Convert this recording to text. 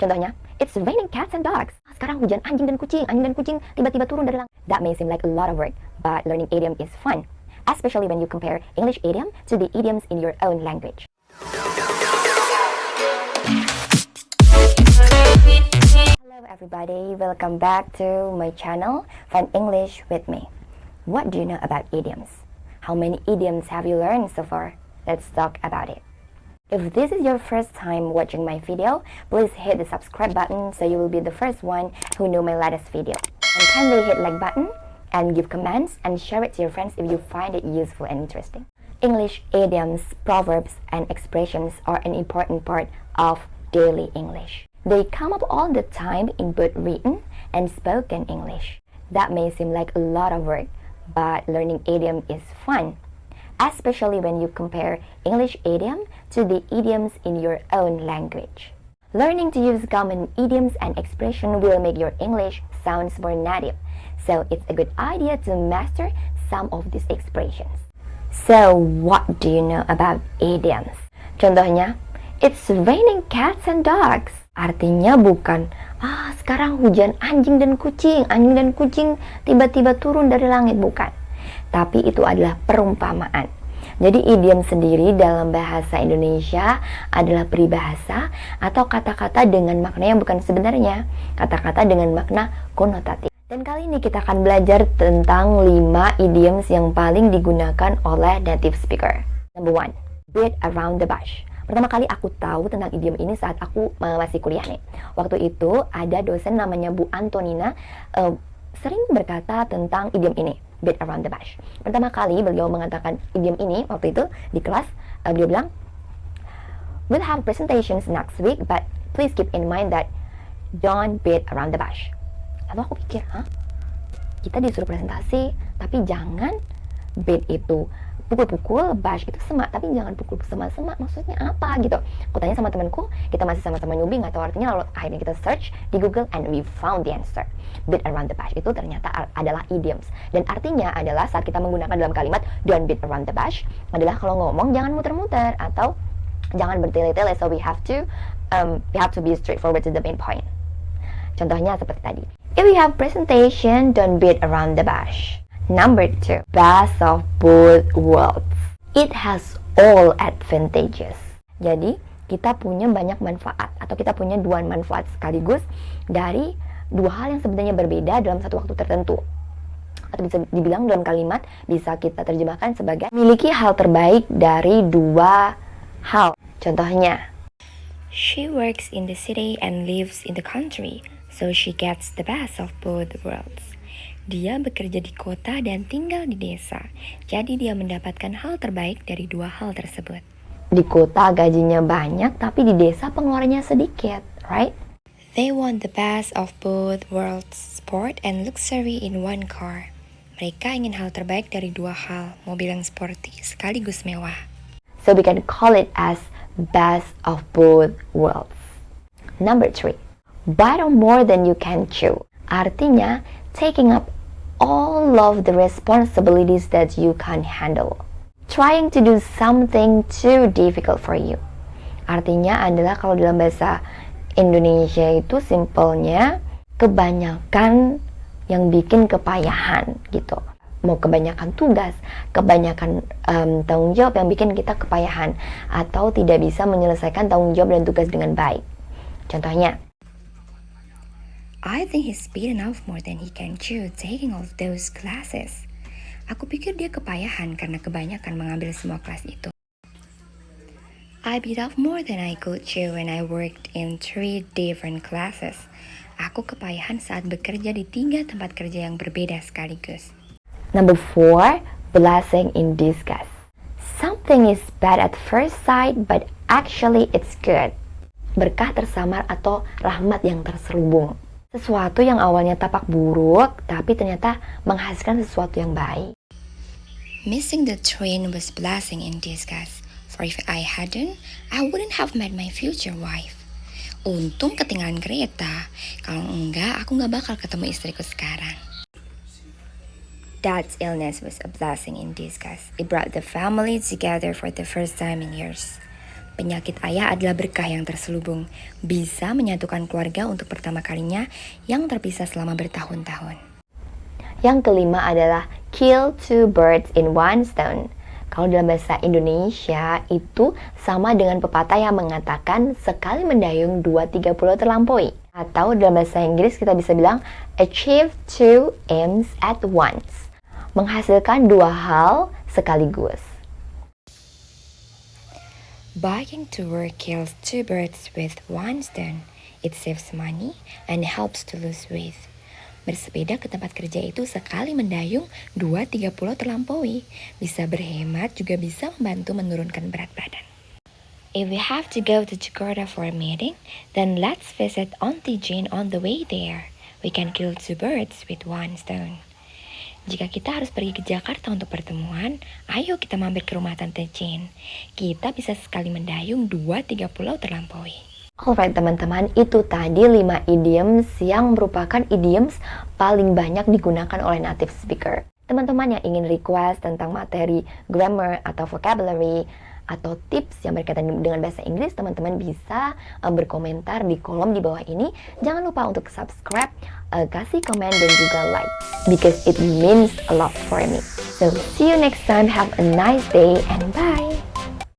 Contohnya, it's raining cats and dogs. Sekarang hujan anjing dan kucing tiba-tiba turun dari langit. That may seem like a lot of work, but learning idiom is fun, especially when you compare English idiom to the idioms in your own language. Hello everybody, welcome back to my channel, Fun English with me. What do you know about idioms? How many idioms have you learned so far? Let's talk about it. If this is your first time watching my video, please hit the subscribe button so you will be the first one who know my latest video. And kindly hit like button and give comments and share it to your friends if you find it useful and interesting. English idioms, proverbs, and expressions are an important part of daily English. They come up all the time in both written and spoken English. That may seem like a lot of work, but learning idiom is fun, especially when you compare English idiom to the idioms in your own language. Learning to use common idioms and expression will make your English sounds more native, so it's a good idea to master some of these expressions. So, what do you know about idioms? Contohnya, it's raining cats and dogs. Artinya bukan, sekarang hujan anjing dan kucing tiba-tiba turun dari langit, bukan. Tapi itu adalah perumpamaan. Jadi idiom sendiri dalam bahasa Indonesia adalah peribahasa atau kata-kata dengan makna yang bukan sebenarnya, kata-kata dengan makna konotatif. Dan kali ini kita akan belajar tentang 5 idioms yang paling digunakan oleh native speaker. Number 1, beat around the bush. Pertama kali aku tahu tentang idiom ini saat aku masih kuliah nih. Waktu itu ada dosen namanya Bu Antonina sering berkata tentang idiom ini, beat around the bush. Pertama kali beliau mengatakan idiom ini waktu itu di kelas, beliau bilang, we'll have presentations next week, but please keep in mind that don't beat around the bush. Lalu aku pikir, kita disuruh presentasi, tapi jangan beat itu pukul-pukul, bash itu semak, tapi jangan pukul semak-semak, maksudnya apa gitu. Aku tanya sama temanku, kita masih sama-sama newbie, nggak tahu artinya, lalu akhirnya kita search di Google and we found the answer. Beat around the bush itu ternyata adalah idioms, dan artinya adalah saat kita menggunakan dalam kalimat don't beat around the bush adalah kalau ngomong jangan muter-muter atau jangan bertele-tele, so we have to be straightforward to the main point. Contohnya seperti tadi, if you have presentation, don't beat around the bush. Number 2, best of both worlds. It has all advantages. Jadi, kita punya banyak manfaat atau kita punya 2 manfaat sekaligus dari 2 hal yang sebenarnya berbeda dalam satu waktu tertentu. Atau bisa dibilang dalam kalimat bisa kita terjemahkan sebagai memiliki hal terbaik dari 2 hal. Contohnya, she works in the city and lives in the country, so she gets the best of both worlds. Dia bekerja di kota dan tinggal di desa, jadi dia mendapatkan hal terbaik dari 2 hal tersebut. Di kota gajinya banyak, tapi di desa pengeluarannya sedikit, right? They want the best of both worlds, sport and luxury in one car. Mereka ingin hal terbaik dari 2 hal, mobil yang sporty sekaligus mewah. So we can call it as best of both worlds. Number 3, bite on more than you can chew. Artinya, taking up all of the responsibilities that you can't handle. Trying to do something too difficult for you. Artinya adalah kalau dalam bahasa Indonesia itu simpelnya kebanyakan yang bikin kepayahan gitu. Mau kebanyakan tugas, kebanyakan tanggung jawab yang bikin kita kepayahan atau tidak bisa menyelesaikan tanggung jawab dan tugas dengan baik. Contohnya, I think he's beaten off more than he can chew taking all of those classes. Aku pikir dia kepayahan karena kebanyakan mengambil semua kelas itu. I beat off more than I could chew when I worked in 3 different classes. Aku kepayahan saat bekerja di 3 tempat kerja yang berbeda sekaligus. Number 4, blessing in disguise. Something is bad at first sight, but actually it's good. Berkah tersamar atau rahmat yang terselubung. Sesuatu yang awalnya tampak buruk, tapi ternyata menghasilkan sesuatu yang baik. Missing the train was blessing in disguise. For if I hadn't, I wouldn't have met my future wife. Untung ketinggalan kereta. Kalau enggak, aku nggak bakal ketemu istriku sekarang. Dad's illness was a blessing in disguise. It brought the family together for the first time in years. Penyakit ayah adalah berkah yang terselubung, bisa menyatukan keluarga untuk pertama kalinya yang terpisah selama bertahun-tahun. Yang kelima adalah kill two birds in one stone. Kalau dalam bahasa Indonesia itu sama dengan pepatah yang mengatakan sekali mendayung 2-3 pulau terlampaui. Atau dalam bahasa Inggris kita bisa bilang achieve two aims at once. Menghasilkan dua hal sekaligus. Biking to work kills two birds with one stone. It saves money and helps to lose weight. Bersepeda ke tempat kerja itu sekali mendayung 2-3 pulau terlampaui. Bisa berhemat juga bisa membantu menurunkan berat badan. If we have to go to Jakarta for a meeting, then let's visit Auntie Jane on the way there. We can kill two birds with one stone. Jika kita harus pergi ke Jakarta untuk pertemuan, ayo kita mampir ke rumah Tante Jane. Kita bisa sekali mendayung 2-3 pulau terlampaui. Alright teman-teman, itu tadi 5 idioms yang merupakan idioms paling banyak digunakan oleh native speaker. Teman-teman yang ingin request tentang materi grammar atau vocabulary atau tips yang berkaitan dengan bahasa Inggris, teman-teman bisa berkomentar di kolom di bawah ini. Jangan lupa untuk subscribe, kasih komen dan juga like, because it means a lot for me. So see you next time, have a nice day and bye!